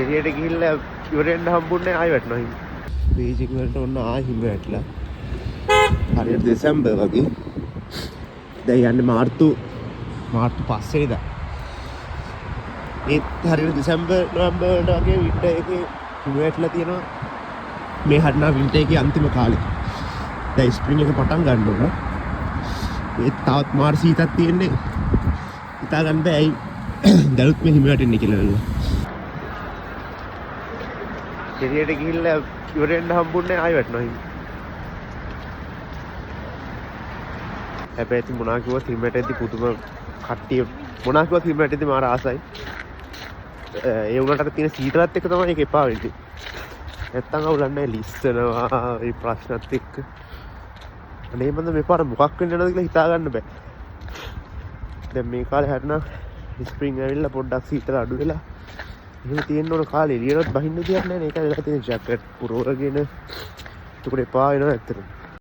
එළියට ගිහිල්ලා ඉවරෙන්න හම්බුන්නේ ආයෙ වැටෙනවා හිම. බීජික් වලට ඔන්න ආයෙ හිම වැටලා. හරියට දෙසැම්බර් වගේ. දැන් යන්නේ මාර්තු 5 වෙනිදා. ඒත් හරියට දෙසැම්බර් නොවැම්බර් වලට වගේ වින්ටර් එකේ හිම වැටලා තියෙනවා. මේ හරිනා වින්ටර් එකේ අන්තිම කාලේ. දැන් ස්ප්‍රින්ග් එක පටන් ගන්න ඕන. ඒත් තවත් මාර සීතක් තියෙන්නේ. හිතා ගන්න බෑ ඇයි දැනුත් මේ හිම වැටෙන්නේ කියලා නේද? එළියට ගිහිල්ලා ඉවරෙන්න හම්බුන්නේ ආයෙ වැටෙනවා හිම. හැබැයි ඉතින් මොනවා කිව්වත් හිම වැටෙද්දි පුදුම කට්ටිය මොනවා කිව්වත් හිම වැටෙද්දි මාර ආසයි. ඒ උනට අර තියෙන සීතලත් එක්ක තමයි ඒක එපා වෙන්නේ. නැත්තම් අවුලක් නැහැ ලිස්සනවා ඒ ප්‍රශ්නත් එක්ක. අනේ මන්ද මේ පාර මොකක් වෙන්න යනවද කියලා හිතා ගන්න බෑ. දැන් මේ කාලේ හරිනම් ස්ප්‍රින්ග් ඇවිල්ලා පොඩ්ඩක් සීතල අඩු වෙලා එහෙම තියෙන්න ඕන කාලේ එළියටත් බහින්න දෙයක් නැහැ නේ. ඒක වෙලා තියෙන ජැකට් පුරවගෙන එතකොට එපා වෙනවා ඇත්තටම.